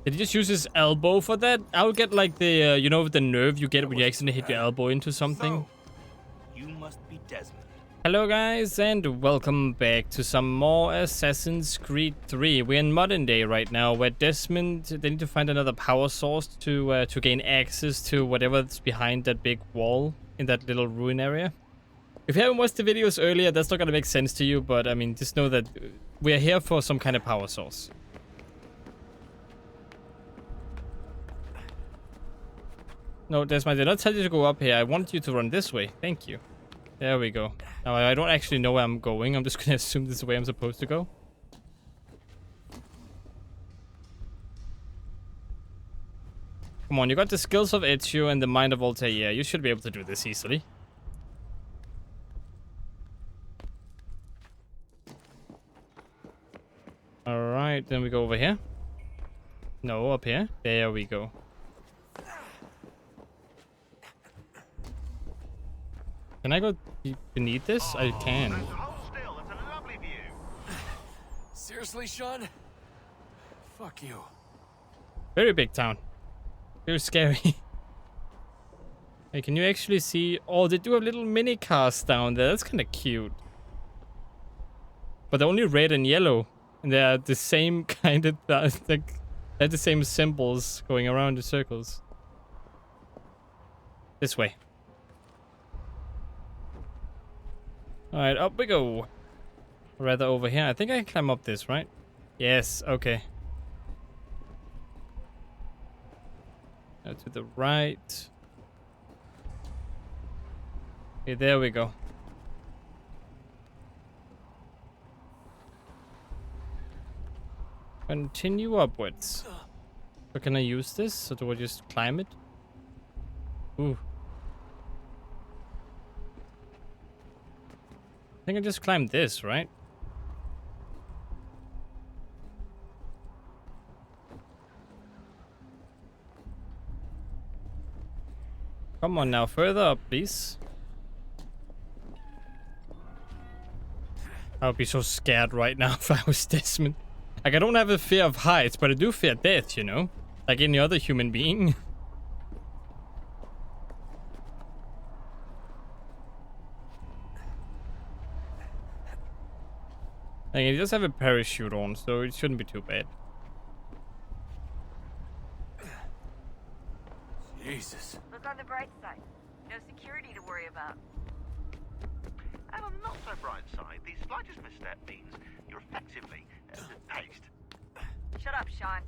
Did he just use his elbow for that? I would get like the, you know, the nerve you get when you accidentally hit your elbow into something. So, you must be Desmond. Hello guys, and welcome back to some more Assassin's Creed 3. We're in modern day right now, where Desmond, they need to find another power source to gain access to whatever's behind that big wall in that little ruin area. If you haven't watched the videos earlier, that's not gonna make sense to you, but I mean, just know that we're here for some kind of power source. No, Desmond, I did not tell you to go up here. I want you to run this way. Thank you. There we go. Now, I don't actually know where I'm going. I'm just gonna assume this is the way I'm supposed to go. Come on, you got the skills of Ezio and the mind of Altair. You should be able to do this easily. Alright, then we go over here. No, up here. There we go. Can I go beneath this? I can. Hold still, it's a lovely view. Seriously, Sean? Fuck you. Very big town. Very scary. Hey, can you actually see? Oh, they do have little mini cars down there. That's kind of cute. But they're only red and yellow. And they're the same kind of... like, they're the same symbols going around in circles. This way. Alright, up we go. Or rather over here. I think I can climb up this, right? Yes, okay. Now to the right. Okay, there we go. Continue upwards. So can I use this? Or do I just climb it? Ooh. I think I just climbed this, right? Come on now, further up, please. I would be so scared right now if I was Desmond. Like, I don't have a fear of heights, but I do fear death, you know? Like any other human being. Like, he does have a parachute on, so it shouldn't be too bad. Jesus. Look on the bright side. No security to worry about. And on the not so bright side, the slightest misstep means you're effectively paced. Shut up, Sean.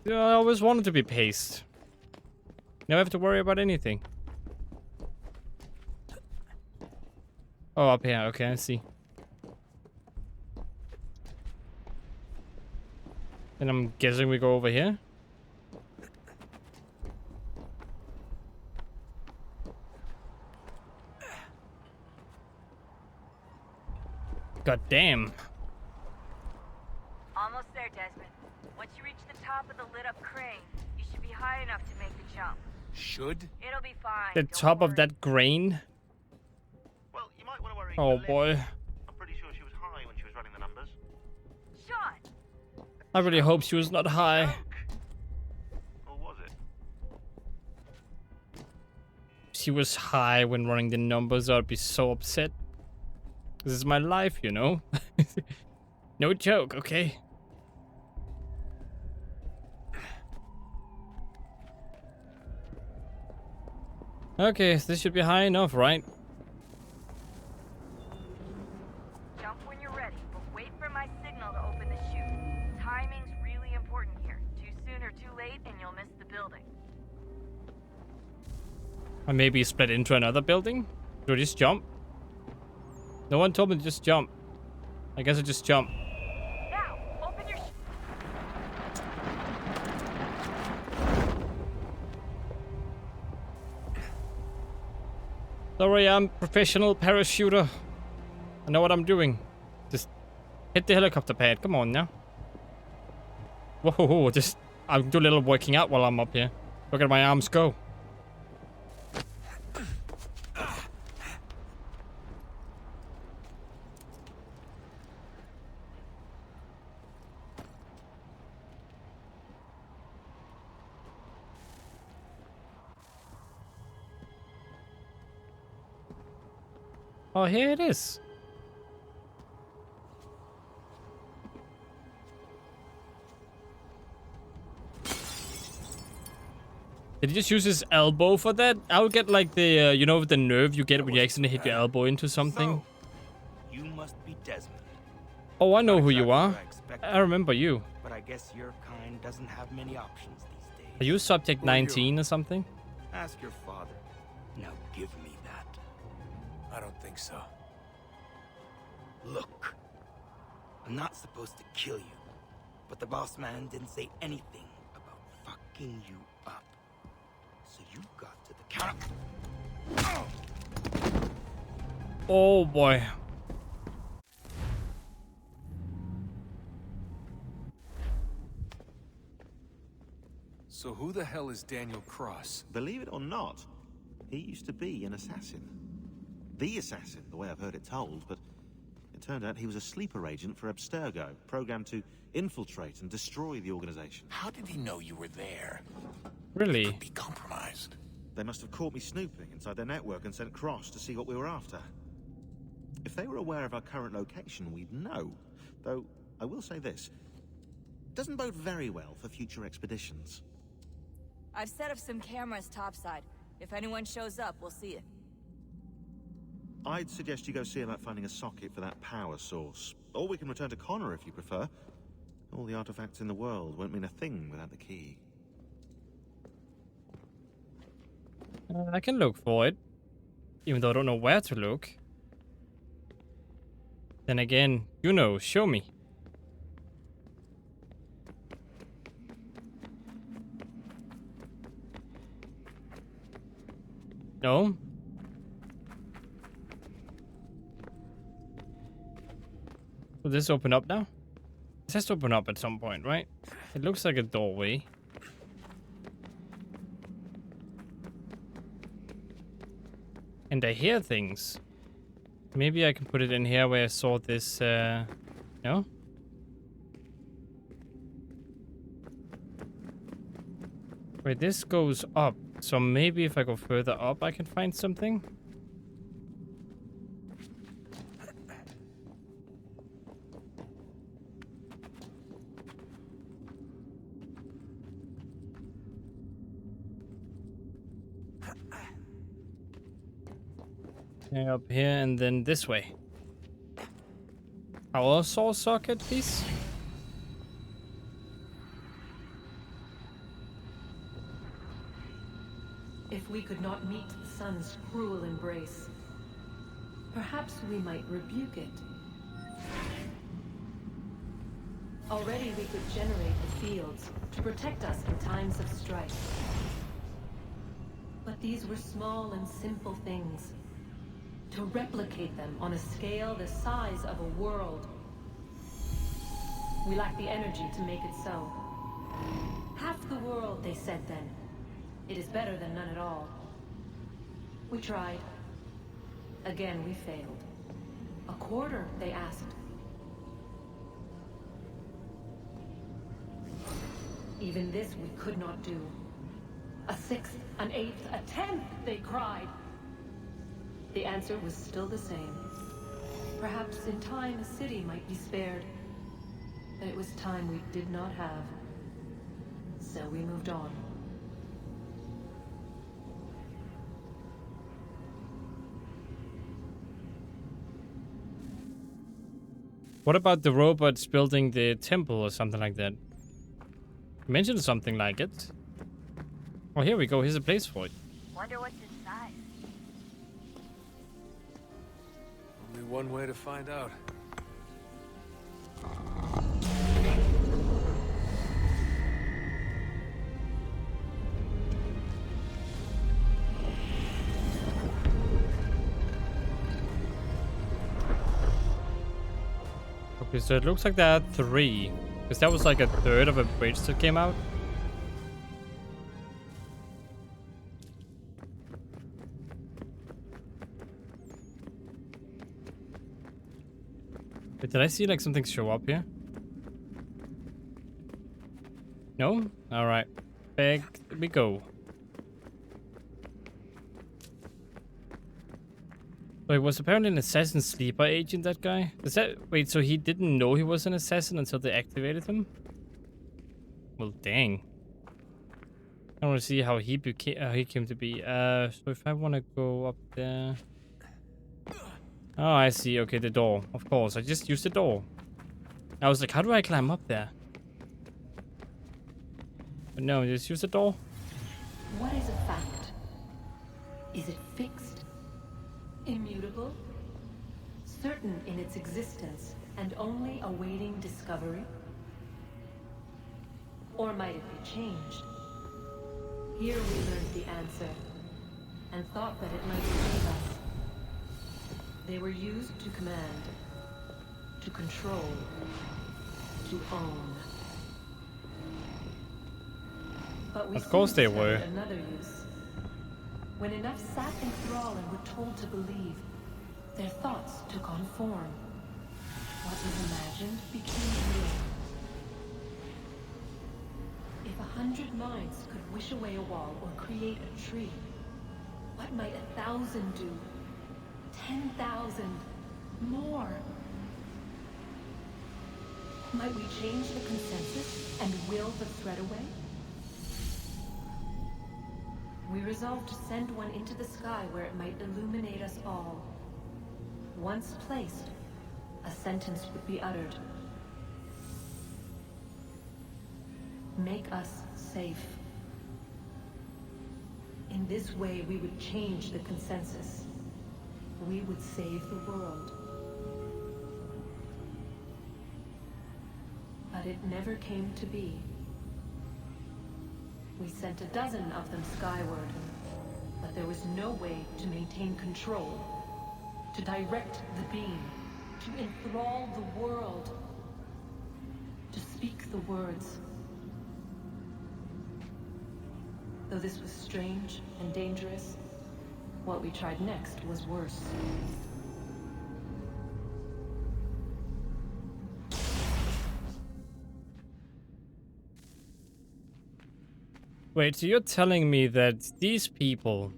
I always wanted to be paced. Never have to worry about anything. Oh, up here. Okay, I see. And I'm guessing we go over here. God damn. Almost there, Desmond. Once you reach the top of the lit-up crane, you should be high enough to make the jump. Should? It'll be fine. The don't top of worry. that grain. Well, you might want to worry. Oh for boy. Liv. I'm pretty sure she was high when she was running the numbers. Sean! I really hope she was not high. Or was it? If she was high when running the numbers, I'd be so upset. This is my life, you know? No joke, okay? Okay, so this should be high enough, right? Jump when you're ready, but wait for my signal to open the chute. Timing's really important here. Too soon or too late, and you'll miss the building. Or maybe split into another building? Do I just jump? No one told me to just jump. I guess I just jump. Now, open your Sorry, I'm professional parachuter. I know what I'm doing. Just hit the helicopter pad. Come on now. Whoa, just I'll do a little working out while I'm up here. Look at my arms go. Oh, here it is. Did he just use his elbow for that? I would get like the, you know, the nerve you get when you accidentally hit your elbow into something. So, you must be Desmond. Oh, I know Not who you exactly are. what I expected, I remember you. but I guess your kind doesn't have many options these days. Are you Subject 19 or something? Ask your father. Now give me that. I don't think so. Look, I'm not supposed to kill you, but the boss man didn't say anything about fucking you up. So you got to the counter. Oh boy. So who the hell is Daniel Cross? Believe it or not, he used to be an assassin. The assassin, the way I've heard it told, but it turned out he was a sleeper agent for Abstergo, programmed to infiltrate and destroy the organization. How did he know you were there? Really? Be compromised. They must have caught me snooping inside their network and sent Cross to see what we were after. If they were aware of our current location, we'd know. Though, I will say this. Doesn't bode very well for future expeditions. I've set up some cameras topside. If anyone shows up, we'll see it. I'd suggest you go see about finding a socket for that power source. Or we can return to Connor if you prefer. All the artifacts in the world won't mean a thing without the key. I can look for it. Even though I don't know where to look. Then again, you know, show me. No? Will this open up now? This has to open up at some point, right? It looks like a doorway. And I hear things. Maybe I can put it in here where I saw this, no? Wait, this goes up. So maybe if I go further up, I can find something? Yeah, up here and then this way. Power source socket, please. If we could not meet the sun's cruel embrace, perhaps we might rebuke it. Already we could generate the fields to protect us in times of strife. But these were small and simple things. To replicate them on a scale the size of a world. We lack the energy to make it so. Half the world, they said then. It is better than none at all. We tried. Again, we failed. A quarter, they asked. Even this we could not do. A sixth, an eighth, a tenth, they cried. The answer was still the same. Perhaps in time a city might be spared. But it was time we did not have. So we moved on. What about the robots building the temple or something like that? You mentioned something like it. Oh, here we go. Here's a place for it. Wonder what's inside. Only one way to find out. Okay, so it looks like there are 3. Because that was like a third of a bridge that came out. Wait, did I see like something show up here? No? Alright. Back we go. So he was apparently an assassin sleeper agent, that guy. Is that... Wait, so he didn't know he was an assassin until they activated him? Well, dang. I want to see how he came to be. So if I want to go up there... Oh, I see. Okay, the door. Of course, I just used the door. I was like, how do I climb up there? But no, just use the door. What is a fact? Is it fixed? Immutable? Certain in its existence and only awaiting discovery? Or might it be changed? Here we learned the answer, and thought that it might save us. They were used to command, to control, to own. But we Of course they were. Another use. When enough sat in thrall and were told to believe, their thoughts took on form. What was imagined became real. If 100 minds could wish away a wall or create a tree, what might 1,000 do? 10,000 more? Might we change the consensus and will the threat away? We resolved to send one into the sky where it might illuminate us all. Once placed, a sentence would be uttered. Make us safe. In this way, we would change the consensus. We would save the world. But it never came to be. We sent a dozen of them skyward, but there was no way to maintain control, to direct the beam, to enthrall the world, to speak the words. Though this was strange and dangerous, what we tried next was worse. Wait, so you're telling me that these people,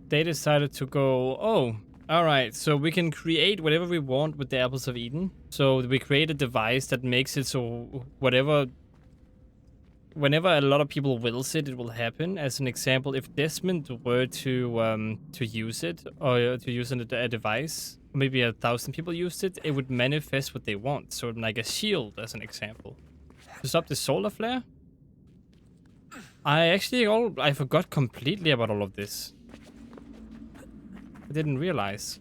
they decided to go, oh, alright, so we can create whatever we want with the apples of Eden. So we create a device that makes it so whenever a lot of people wills it, it will happen. As an example, if Desmond were to use it, or to use a device, maybe 1,000 people used it, it would manifest what they want. So like a shield, as an example. To stop the solar flare? I forgot completely about all of this. I didn't realize.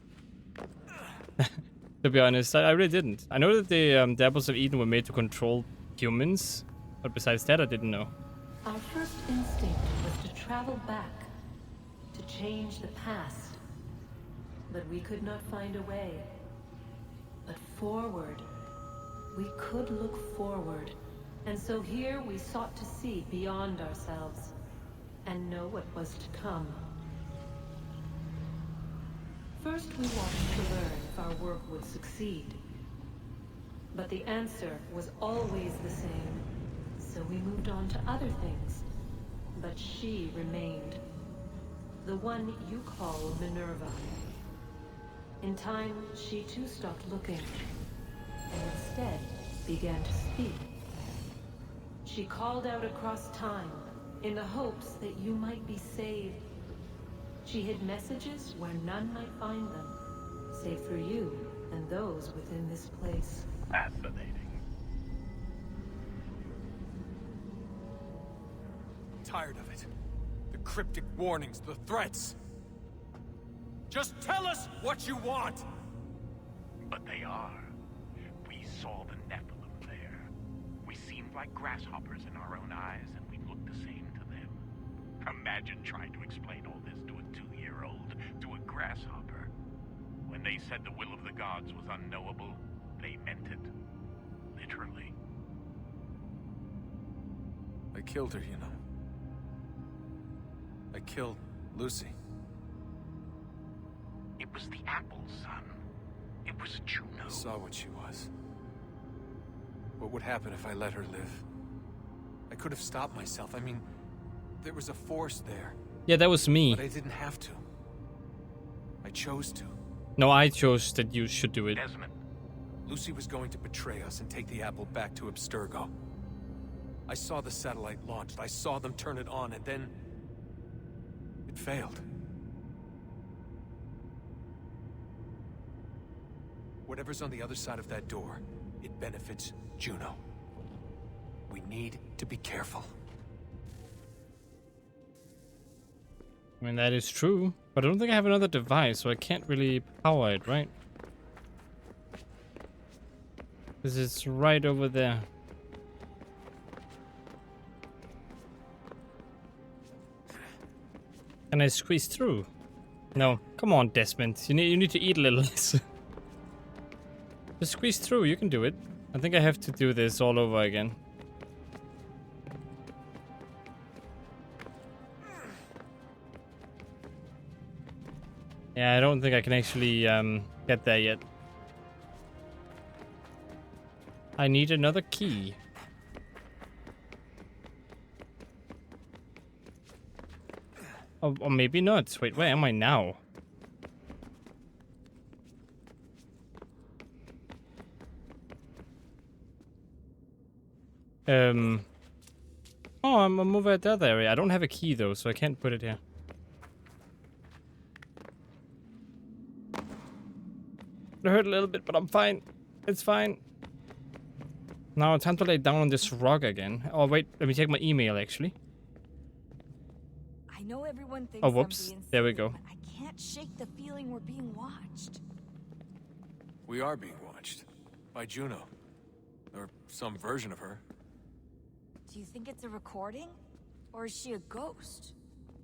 To be honest, I really didn't. I know that the apples of Eden were made to control humans, but besides that, I didn't know. Our first instinct was to travel back, to change the past. But we could not find a way. But forward. We could look forward. And so here we sought to see beyond ourselves, and know what was to come. First we wanted to learn if our work would succeed. But the answer was always the same. So we moved on to other things. But she remained. The one you call Minerva. In time, she too stopped looking, and instead began to speak. She called out across time, in the hopes that you might be saved. She hid messages where none might find them, save for you and those within this place. Fascinating. Tired of it. The cryptic warnings, the threats. Just tell us what you want! But they are. We saw the Nephilim there. We seemed like grasshoppers in our own eyes, and we looked the same to them. Imagine trying to explain all this to a 2-year-old, to a grasshopper. When they said the will of the gods was unknowable, they meant it. Literally. I killed her, you know. I killed Lucy. It was the apple, son. It was Juno. I saw what she was. What would happen if I let her live? I could have stopped myself. I mean, there was a force there. Yeah, that was me. But I didn't have to. I chose to. No, I chose that you should do it. Desmond, Lucy was going to betray us and take the apple back to Abstergo. I saw the satellite launched, I saw them turn it on, and then... it failed. Whatever's on the other side of that door, it benefits Juno. We need to be careful. I mean, that is true, but I don't think I have another device, so I can't really power it, right? Because it's right over there. Can I squeeze through? No. Come on, Desmond. You need to eat a little less. Just squeeze through. You can do it. I think I have to do this all over again. Yeah, I don't think I can actually get there yet. I need another key. Or maybe not. Wait, where am I now? Oh, I'm over at that area. I don't have a key though, so I can't put it here. It hurt a little bit, but I'm fine. It's fine. Now time to lay down on this rock again. Oh wait, let me check my email actually. I know everyone thinks Oh whoops, I'm being there we silly, go. but I can't shake the feeling we're being watched. We are being watched. By Juno. Or some version of her. Do you think it's a recording? Or is she a ghost?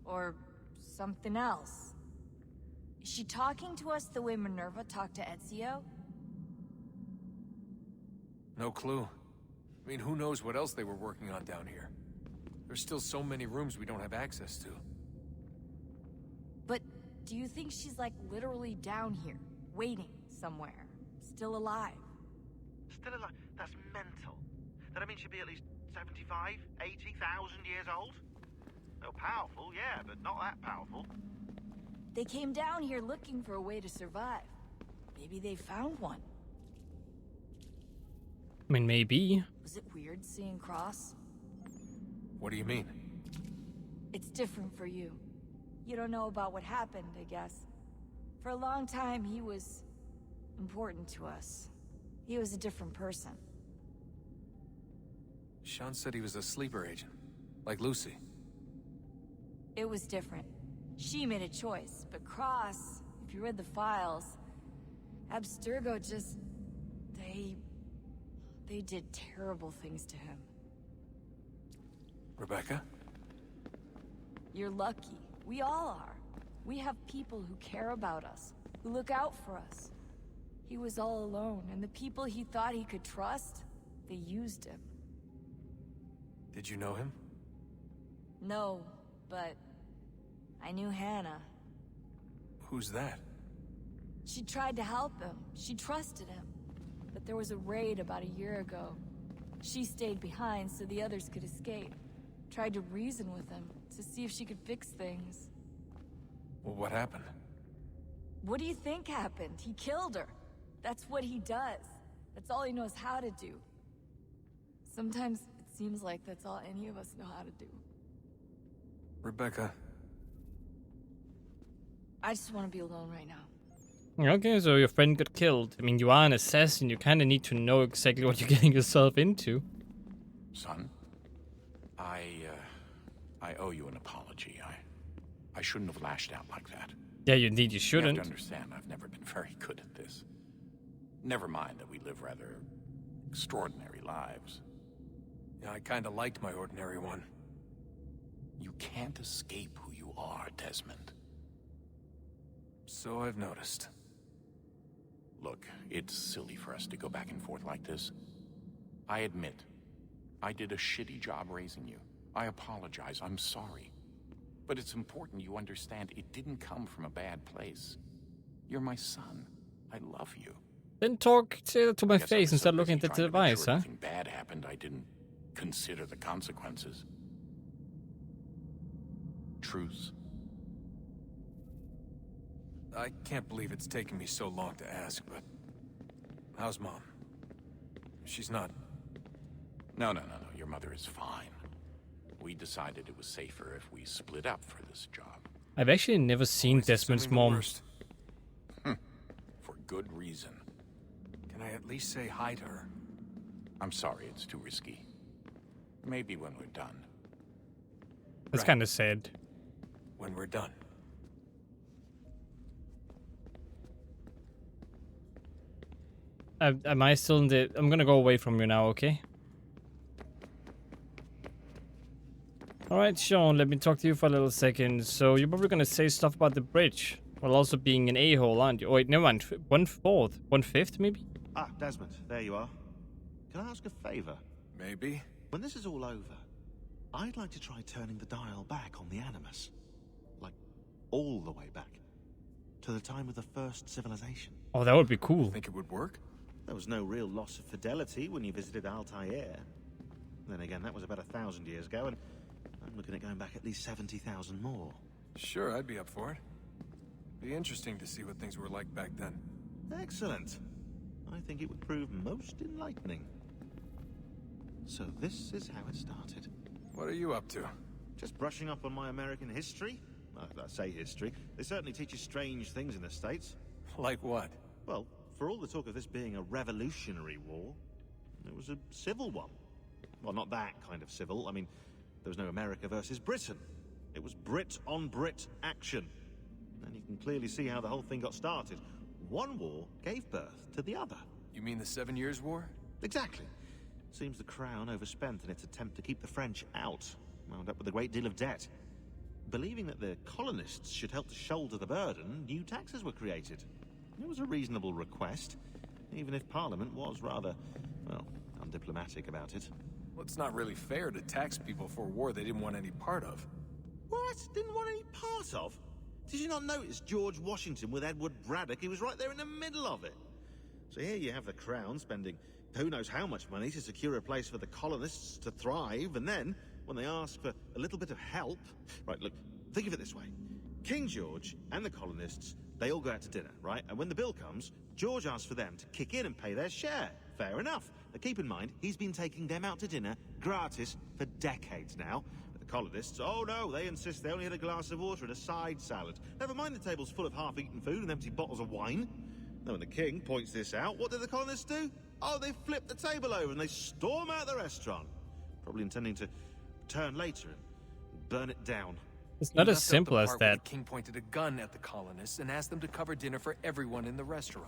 Or something else? Is she talking to us the way Minerva talked to Ezio? No clue. I mean, who knows what else they were working on down here? There's still so many rooms we don't have access to. But do you think she's like literally down here, waiting somewhere, still alive? Still alive? That's mental. That means she'd be at least 75, 80,000 years old? So powerful, yeah, but not that powerful. They came down here looking for a way to survive. Maybe they found one. I mean, maybe. Was it weird seeing Cross? What do you mean? It's different for you. You don't know about what happened, I guess. For a long time, he was important to us. He was a different person. Sean said he was a sleeper agent. Like Lucy. It was different. She made a choice, but Cross, if you read the files, Abstergo just... They did terrible things to him. Rebecca? You're lucky. We all are. We have people who care about us, who look out for us. He was all alone, and the people he thought he could trust, they used him. Did you know him? No, but I knew Hannah. Who's that? She tried to help him. She trusted him. But there was a raid about a year ago. She stayed behind so the others could escape. Tried to reason with him to see if she could fix things. Well, what happened? What do you think happened? He killed her. That's what he does. That's all he knows how to do. Sometimes it seems like that's all any of us know how to do. Rebecca. I just want to be alone right now. Okay, so your friend got killed. I mean, you are an assassin. You kind of need to know exactly what you're getting yourself into. Son, I owe you an apology. I shouldn't have lashed out like that. Yeah, you shouldn't. You have to understand, I've never been very good at this. Never mind that we live rather extraordinary lives. Yeah, I kinda liked my ordinary one. You can't escape who you are, Desmond. So I've noticed. Look, it's silly for us to go back and forth like this. I admit, I did a shitty job raising you. I apologize, I'm sorry. But it's important you understand it didn't come from a bad place. You're my son. I love you. Then say that to my Guess I face was instead so of looking busy at the trying to make device, sure huh? Nothing bad happened, I didn't consider the consequences. Truce. I can't believe it's taken me so long to ask, but... How's Mom? She's not... No. Your mother is fine. We decided it was safer if we split up for this job. I've actually never seen Always Desmond's assuming the mom. worst. For good reason. Can I at least say hi to her? I'm sorry, it's too risky. Maybe when we're done. That's Right. kind of sad. When we're done. Am I still in the... I'm gonna go away from you now, okay? Alright, Sean, let me talk to you for a little second. So, you're probably gonna say stuff about the bridge, while also being an a-hole, aren't you? Oh, wait, never mind. 1/4? 1/5, maybe? Ah, Desmond, there you are. Can I ask a favor? Maybe? When this is all over, I'd like to try turning the dial back on the Animus. Like, all the way back. To the time of the first civilization. Oh, that would be cool. Think it would work? There was no real loss of fidelity when you visited Altair. Then again, that was about 1,000 years ago, and I'm looking at going back at least 70,000 more. Sure, I'd be up for it. Be interesting to see what things were like back then. Excellent. I think it would prove most enlightening. So this is how it started. What are you up to? Just brushing up on my American history. I say history. They certainly teach you strange things in the States. Like what? Well, for all the talk of this being a revolutionary war, it was a civil one. Well, not that kind of civil. I mean, there was no America versus Britain. It was Brit on Brit action. And you can clearly see how the whole thing got started. One war gave birth to the other. You mean the 7 Years' War? Exactly. Seems the Crown overspent in its attempt to keep the French out, wound up with a great deal of debt. Believing that the colonists should help to shoulder the burden, new taxes were created. It was a reasonable request, even if Parliament was rather, well, undiplomatic about it. Well, it's not really fair to tax people for a war they didn't want any part of. What? Didn't want any part of? Did you not notice George Washington with Edward Braddock? He was right there in the middle of it. So here you have the Crown spending who knows how much money to secure a place for the colonists to thrive, and then, when they ask for a little bit of help... Right, look, think of it this way. King George and the colonists, they all go out to dinner, right? And when the bill comes, George asks for them to kick in and pay their share. Fair enough. But keep in mind, he's been taking them out to dinner gratis for decades now. But the colonists, oh no, they insist they only had a glass of water and a side salad. Never mind the tables full of half-eaten food and empty bottles of wine. Now, when the king points this out, what do the colonists do? Oh, they flip the table over and they storm out the restaurant. Probably intending to return later and burn it down. It's not You as left out simple the as part where that. The king pointed a gun at the colonists and asked them to cover dinner for everyone in the restaurant.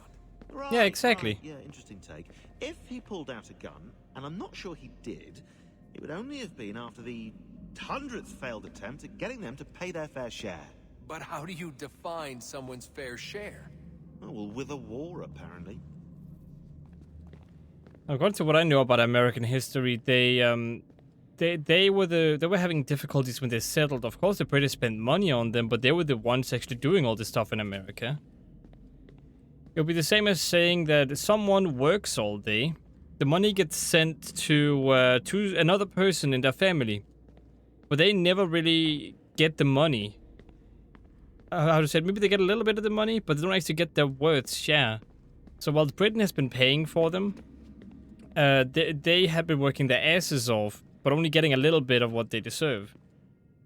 Right, Yeah, exactly. Right. Yeah, interesting take. If he pulled out a gun, and I'm not sure he did, it would only have been after the 100th failed attempt at getting them to pay their fair share. But how do you define someone's fair share? Oh, well, with a war, apparently. According to what I know about American history, they were having difficulties when they settled. Of course, the British spent money on them, but they were the ones actually doing all this stuff in America. It would be the same as saying that someone works all day, the money gets sent to another person in their family, but they never really get the money. How to say it? Maybe they get a little bit of the money, but they don't actually get their worth share. So while Britain has been paying for them, they have been working their asses off, but only getting a little bit of what they deserve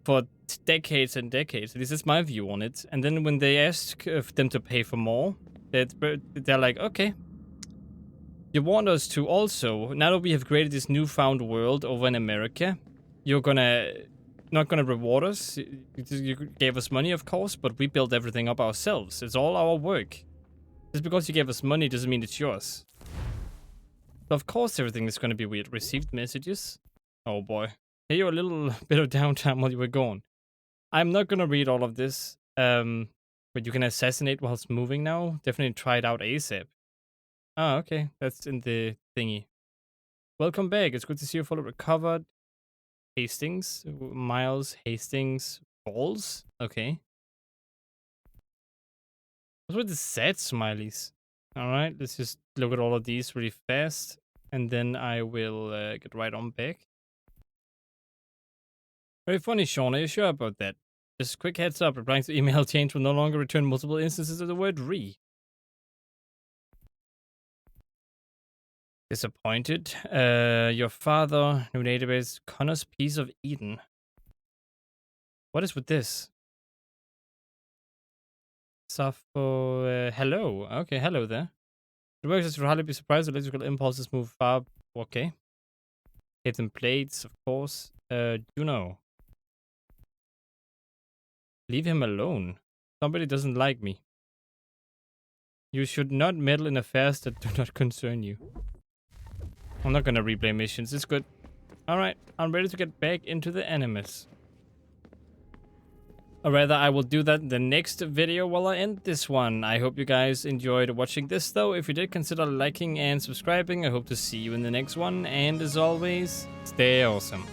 for decades and decades. This is my view on it. And then when they ask them to pay for more, they're like, okay, you want us to also, now that we have created this newfound world over in America, you're not gonna reward us. You gave us money, of course, but we built everything up ourselves. It's all our work. Just because you gave us money doesn't mean it's yours. Of course everything is going to be weird. Received messages? Oh boy. Hey, you a little bit of downtime while you were gone. I'm not going to read all of this. But you can assassinate whilst moving now. Definitely try it out ASAP. Ah, okay. That's in the thingy. Welcome back. It's good to see you fully recovered. Hastings. Miles. Hastings. Balls? Okay. What's with the sad smileys? Alright, let's just look at all of these really fast, and then I will get right on back. Very funny, Sean. Are you sure about that? Just quick heads up, replying to email change will no longer return multiple instances of the word re. Disappointed. Your father, new database, Connor's Piece of Eden. What is with this? Sappho, hello. Okay, hello there. It works as you'll hardly be surprised electrical impulses move far. Okay. Hidden plates, of course. Juno. Leave him alone. Somebody doesn't like me. You should not meddle in affairs that do not concern you. I'm not gonna replay missions. It's good. Alright, I'm ready to get back into the animus. Or rather, I will do that in the next video while I end this one. I hope you guys enjoyed watching this though. If you did, consider liking and subscribing. I hope to see you in the next one. And as always, stay awesome.